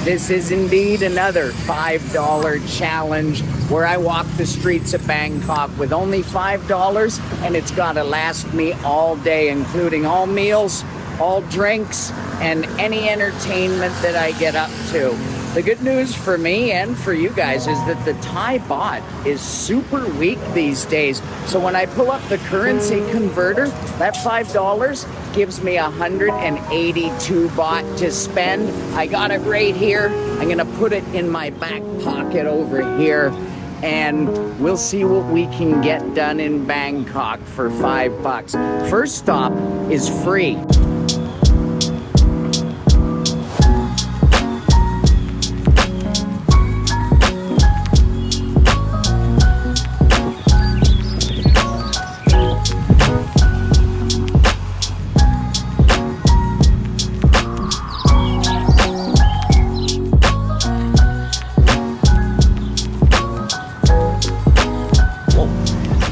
This is indeed another $5 challenge where I walk the streets of Bangkok with only $5, and it's gotta last me all day, including all meals, all drinks, and any entertainment that I get up to. The good news for me and for you guys is that the Thai Baht is super weak these days. So when I pull up the currency converter, that $5 gives me 182 baht to spend. I got it right here. I'm gonna put it in my back pocket over here, and we'll see what we can get done in Bangkok for $5. First stop is free.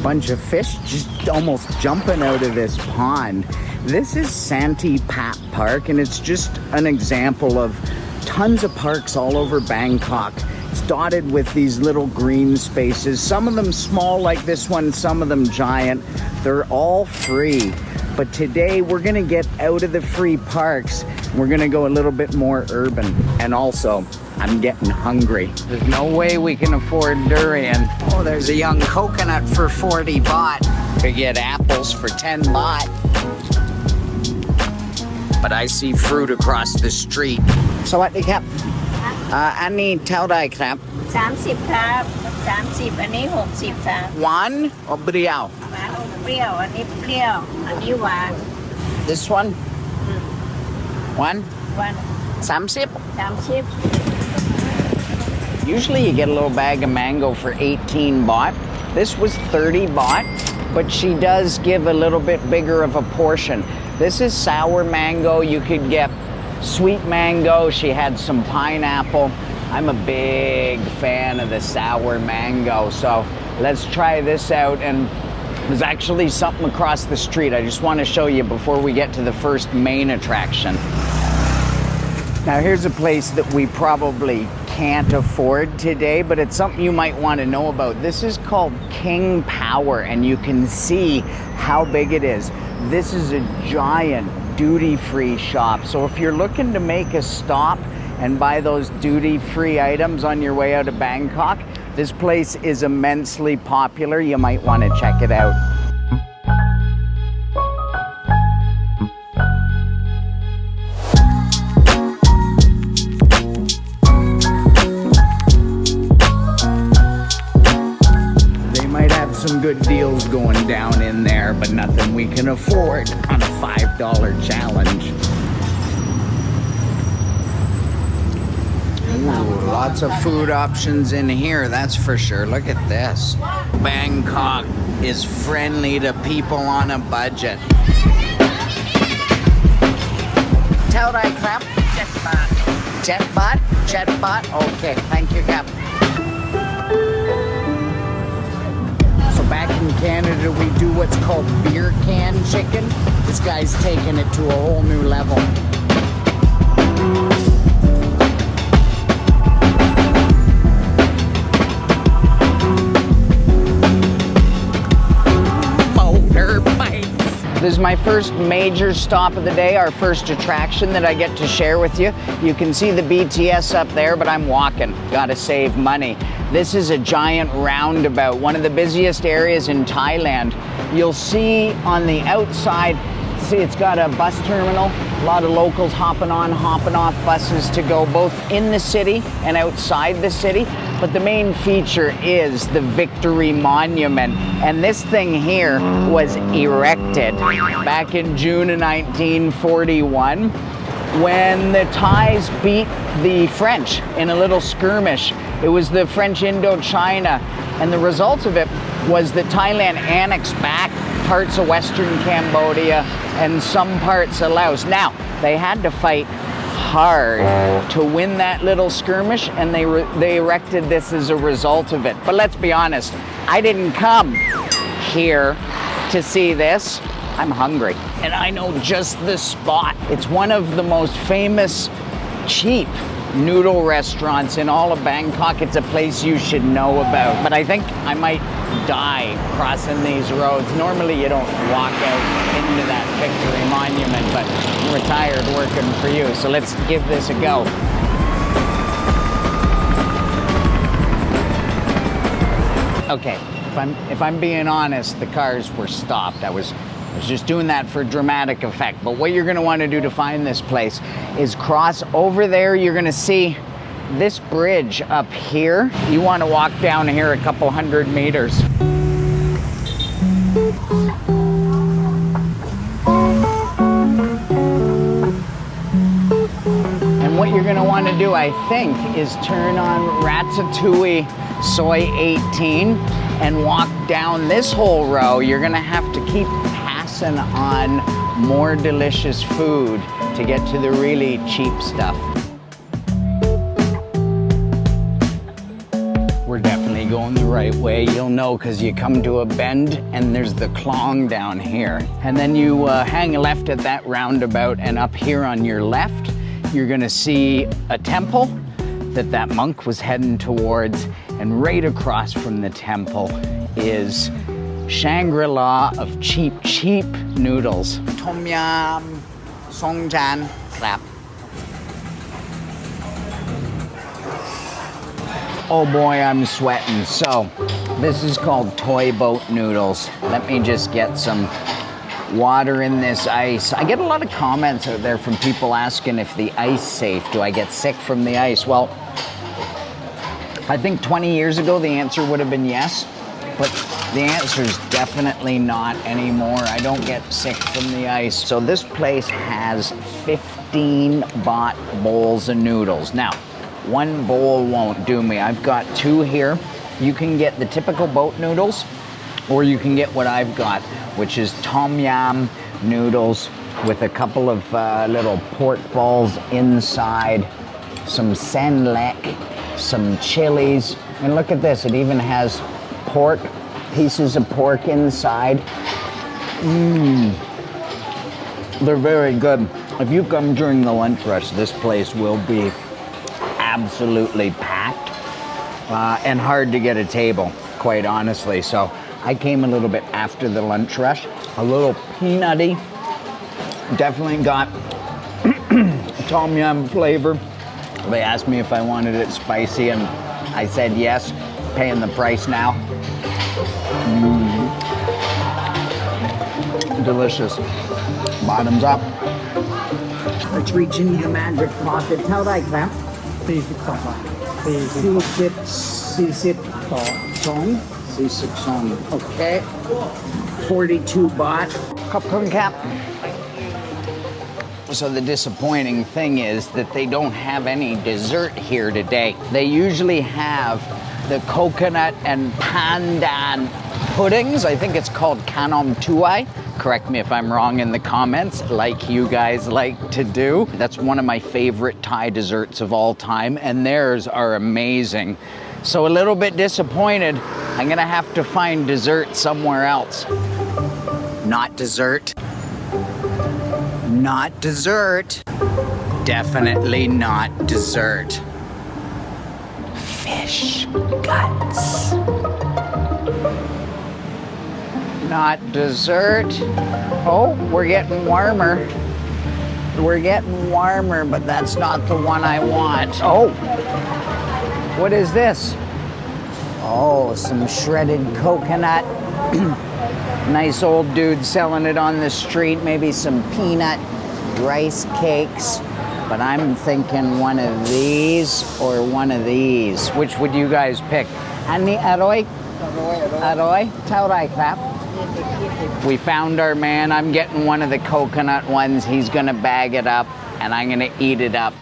Bunch of fish just almost jumping out of this pond. This is Santhiphap Park, and it's just an example of tons of parks all over Bangkok. It's dotted with these little green spaces, some of them small like this one, some of them giant. They're all free. But today we're gonna get out of the free parks. We're gonna go a little bit more urban. And also, I'm getting hungry. There's no way we can afford durian. Oh, there's a young coconut for 40 baht. Could get apples for 10 baht. But I see fruit across the street. สวัสดีครับ อันนี้เท่าไหร่ครับ 30 ครับ 30 อันนี้ 60 ครับ หวานor เปรี้ยว หวานอมเปรี้ยว อันนี้เปรี้ยว อันนี้หวาน This one หวาน หวาน 30 30 Usually you get a little bag of mango for 18 baht. This was 30 baht, but she does give a little bit bigger of a portion. This is sour mango. You could get sweet mango. She had some pineapple. I'm a big fan of the sour mango, so let's try this out. And there's actually something across the street I just want to show you before we get to the first main attraction. Now here's a place that we probably can't afford today, but it's something you might want to know about. This is called King Power, and you can see how big it is. This is a giant duty-free shop. So if you're looking to make a stop and buy those duty-free items on your way out of Bangkok, this place is immensely popular. You might want to check it out. Some good deals going down in there, but nothing we can afford on a $5 challenge. Ooh, lots of food options in here, that's for sure. Look at this. Bangkok is friendly to people on a budget. เท่าไรครับ 7 บาท 7 baht 7 baht Okay, thank you ครับ Back in Canada, we do what's called beer can chicken. This guy's taking it to a whole new level. This is my first major stop of the day, our first attraction that I get to share with you. You can see the BTS up there, but I'm walking. Gotta save money. This is a giant roundabout, one of the busiest areas in Thailand. You'll see on the outside, see it's got a bus terminal, a lot of locals hopping on, hopping off buses to go both in the city and outside the city. But the main feature is the Victory Monument. And this thing here was erected back in June of 1941 when the Thais beat the French in a little skirmish. It was the French Indochina, and the result of it was that Thailand annexed back parts of Western Cambodia and some parts of Laos. Now, they had to fight hard to win that little skirmish, and they erected this as a result of it. But let's be honest, I didn't come here to see this. I'm hungry, and I know just the spot. It's one of the most famous cheap noodle restaurants in all of Bangkok. It's a place you should know about. But I think I might die crossing these roads. Normally you don't walk out into that Victory Monument, but I'm retired working for you, so let's give this a go. Okay, if I'm being honest, the cars were stopped. I was just doing that for dramatic effect. But what you're gonna wanna do to find this place is cross over there. You're gonna see this bridge up here. You wanna walk down here a couple 100 meters. And what you're gonna wanna do, I think, is turn on Ratatouille Soy 18 and walk down this whole row. You're gonna have to keep passing on more delicious food to get to the really cheap stuff. We're definitely going the right way. You'll know because you come to a bend and there's the Klong down here. And then you hang left at that roundabout, and up here on your left, you're gonna see a temple that monk was heading towards. And right across from the temple is Shangri-La of cheap noodles. Tom yum, song chan, crap. Oh boy, I'm sweating. So, this is called Thai Boat Noodles. Let me just get some water in this ice. I get a lot of comments out there from people asking if the ice is safe. Do I get sick from the ice? Well, I think 20 years ago the answer would have been yes, but the answer is definitely not anymore. I don't get sick from the ice. So this place has 15 baht bowls of noodles. Now, one bowl won't do me. I've got two here. You can get the typical boat noodles, or you can get what I've got, which is tom yum noodles with a couple of little pork balls inside, some sen lek, some chilies, and look at this, it even has pork, pieces of pork inside. They're very good. If you come during the lunch rush, this place will be absolutely packed and hard to get a table, quite honestly. So I came a little bit after the lunch rush, a little peanutty, definitely got tom yum flavor. They asked me if I wanted it spicy, and I said yes, paying the price now. Delicious. Bottoms up. Let's reach into the magic pocket. How dai crap? 42 Okay. 42 baht. Khop khun kap. So the disappointing thing is that they don't have any dessert here today. They usually have the coconut and pandan puddings. I think it's called Canal Taxi. Correct me if I'm wrong in the comments, like you guys like to do. That's one of my favorite Thai desserts of all time, and theirs are amazing. So a little bit disappointed. I'm gonna have to find dessert somewhere else. Not dessert. Not dessert. Definitely not dessert. Fish guts. Not dessert. Oh, we're getting warmer. We're getting warmer, but that's not the one I want. Oh, what is this? Oh, some shredded coconut. Nice old dude selling it on the street. Maybe some peanut rice cakes. But I'm thinking one of these or one of these. Which would you guys pick? Anni aroi? Aroi? Taurai crap. We found our man. I'm getting one of the coconut ones. He's gonna bag it up and I'm gonna eat it up.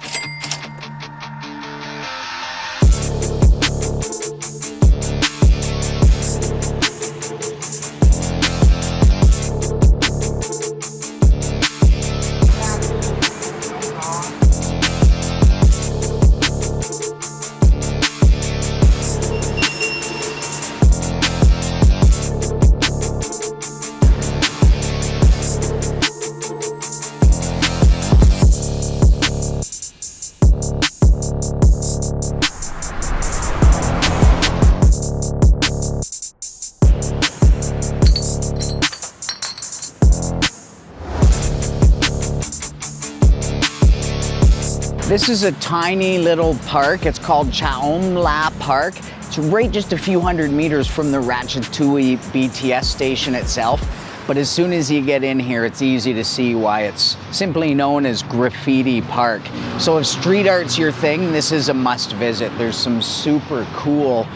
This is a tiny little park. It's called Thailand Park. It's right just a few hundred meters from the Ratchaturi BTS station itself. But as soon as you get in here, it's easy to see why it's simply known as Graffiti Park. So if street art's your thing, this is a must visit. There's some super cool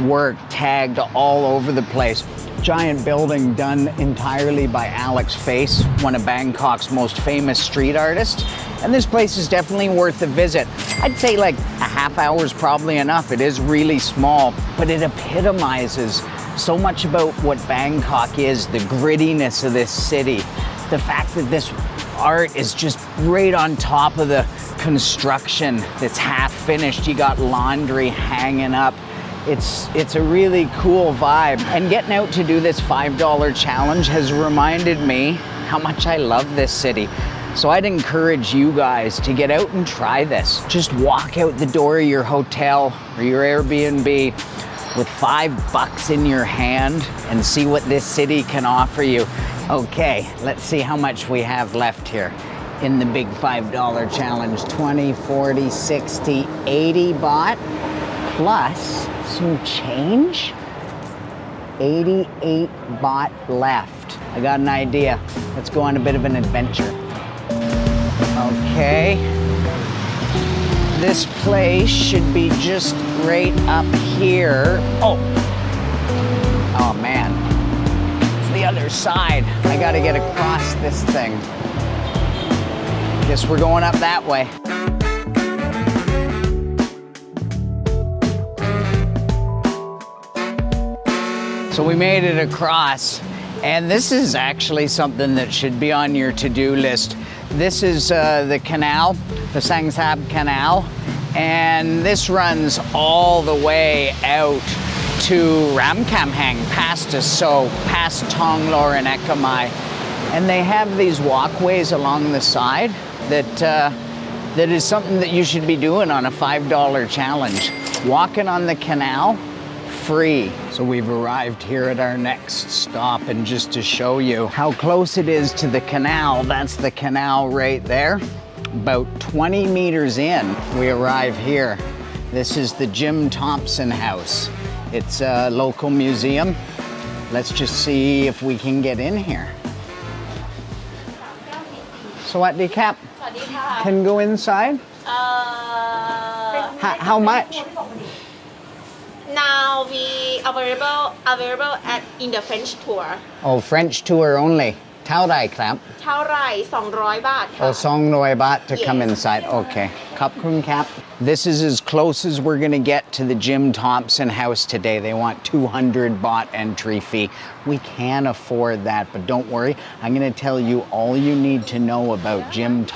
work tagged all over the place. Giant building done entirely by Alex Face, one of Bangkok's most famous street artists. And this place is definitely worth a visit. I'd say like a half hour is probably enough. It is really small, but it epitomizes so much about what Bangkok is, the grittiness of this city. The fact that this art is just right on top of the construction that's half finished. You got laundry hanging up. It's a really cool vibe. And getting out to do this $5 challenge has reminded me how much I love this city. So I'd encourage you guys to get out and try this. Just walk out the door of your hotel or your Airbnb with $5 in your hand and see what this city can offer you. Okay, let's see how much we have left here in the big $5 challenge. 20, 40, 60, 80 baht plus some change. 88 baht left. I got an idea. Let's go on a bit of an adventure. Okay. This place should be just right up here. Oh man, it's the other side. I gotta get across this thing. Guess we're going up that way. So we made it across, and this is actually something that should be on your to-do list. This is the canal, the Santhiphap Canal, and this runs all the way out to Ramkhamhaeng, past So, past Thonglor and Ekamai. And they have these walkways along the side that is something that you should be doing on a $5 challenge. Walking on the canal, free. So we've arrived here at our next stop, and just to show you how close it is to the canal, that's the canal right there. About 20 meters in, we arrive here. This is the Thompson house. It's a local museum. Let's just see if we can get in here. Sawatdee Kap. Can go inside? How much? Now we available in the French tour. Oh, French tour only. เท่าไหร่ครับ เท่าไหร่200 บาทค่ะ Oh, 200 baht to Yes. come inside. Okay. ขอบคุณครับ. This is as close as we're going to get to the Thompson house today. They want 200 baht entry fee. We can afford that, but don't worry. I'm going to tell you all you need to know about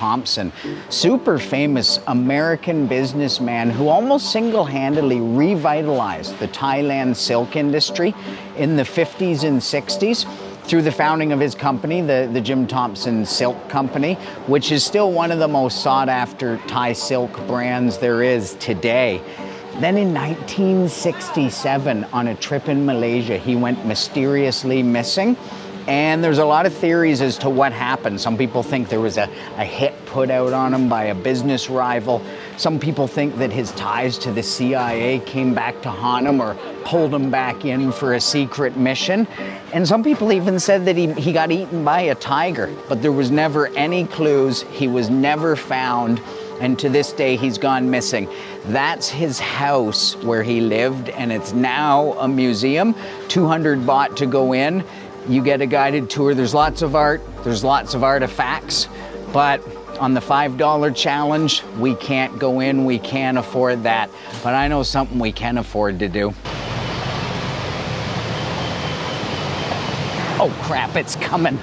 Thompson. Super famous American businessman who almost single-handedly revitalized the Thailand silk industry in the 50s and 60s. Through the founding of his company, the Thompson Silk Company, which is still one of the most sought-after Thai silk brands there is today. Then in 1967, on a trip in Malaysia, he went mysteriously missing. And there's a lot of theories as to what happened. Some people think there was a hit put out on him by a business rival. Some people think that his ties to the CIA came back to haunt him or pulled him back in for a secret mission. And some people even said that he got eaten by a tiger, but there was never any clues. He was never found. And to this day, he's gone missing. That's his house where he lived, and it's now a museum. 200 baht to go in. You get a guided tour. There's lots of art. There's lots of artifacts. But on the $5 challenge, we can't go in. We can't afford that. But I know something we can afford to do. Oh crap, it's coming.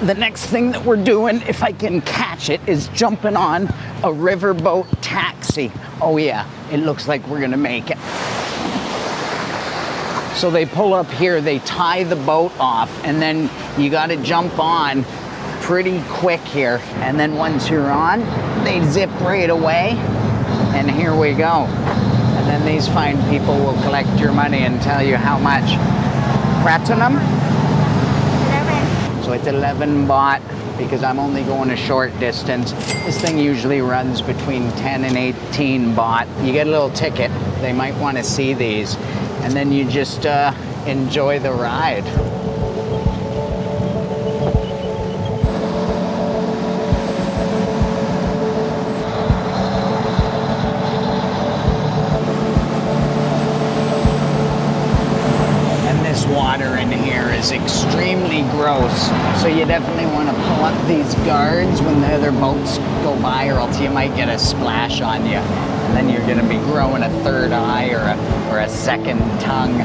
The next thing that we're doing, if I can catch it, is jumping on a riverboat taxi. Oh yeah, it looks like we're gonna make it. So they pull up here, they tie the boat off, and then you gotta jump on pretty quick here. And then once you're on, they zip right away, and here we go. And then these fine people will collect your money and tell you how much. Pratunam? So it's 11 baht because I'm only going a short distance. This thing usually runs between 10 and 18 baht. You get a little ticket. They might want to see these. And then you just enjoy the ride. Water in here is extremely gross, so you definitely want to pull up these guards when the other boats go by, or else you might get a splash on you, and then you're going to be growing a third eye or a second tongue.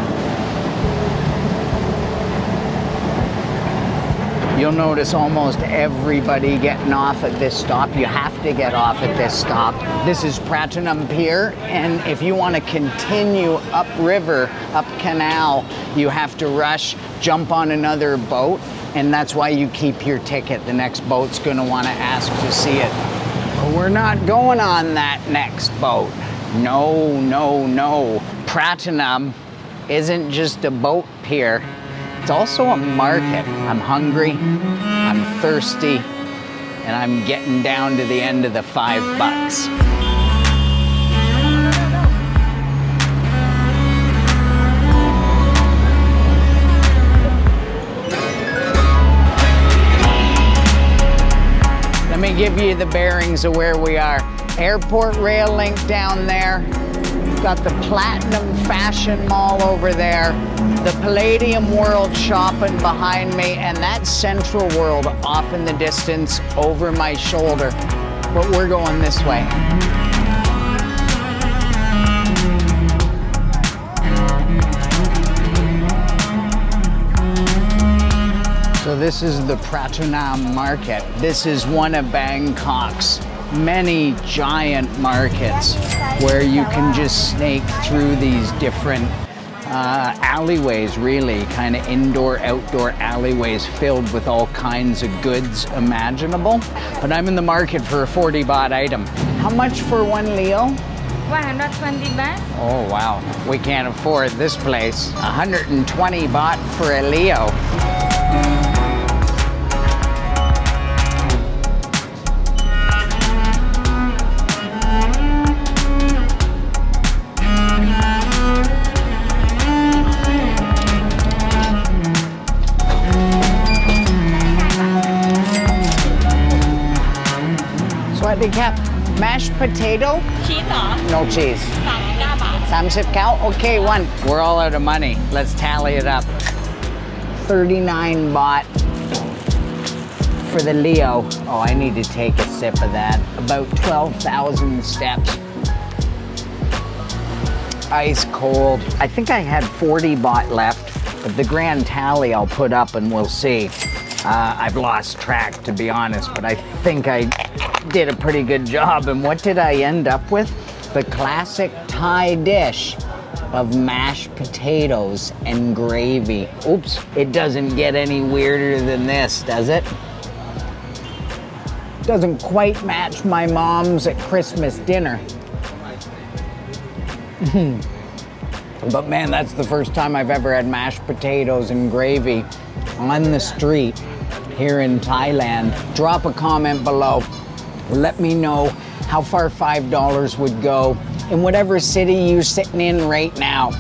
You'll notice almost everybody getting off at this stop. You have to get off at this stop. This is Pratunam Pier, and if you want to continue upriver, up canal, you have to rush, jump on another boat, and that's why you keep your ticket. The next boat's going to want to ask to see it. But we're not going on that next boat. No, no, no. Pratunam isn't just a boat pier. It's also a market. I'm hungry, I'm thirsty, and I'm getting down to the end of the $5. Let me give you the bearings of where we are. Airport rail link down there. Got the Platinum Fashion Mall over there, the Palladium World shopping behind me, and that Central World off in the distance over my shoulder. But we're going this way. So this is the Pratunam Market. This is one of Bangkok's many giant markets where you can just snake through these different alleyways, really, kind of indoor, outdoor alleyways filled with all kinds of goods imaginable. But I'm in the market for a 40 baht item. How much for one Leo? 120 baht. Oh, wow. We can't afford this place. 120 baht for a Leo. Cap, mashed potato? Cheese เหรอ No cheese. 39 บาท 39? Okay, one. We're all out of money. Let's tally it up. 39 baht for the Leo. Oh, I need to take a sip of that. About 12,000 steps. Ice cold. I think I had 40 baht left, but the grand tally I'll put up and we'll see. I've lost track, to be honest, but I think I did a pretty good job. And what did I end up with? The classic Thai dish of mashed potatoes and gravy. Oops, it doesn't get any weirder than this, does it? Doesn't quite match my mom's at Christmas dinner. But man, that's the first time I've ever had mashed potatoes and gravy on the street here in Thailand. Drop a comment below. Let me know how far $5 would go in whatever city you're sitting in right now.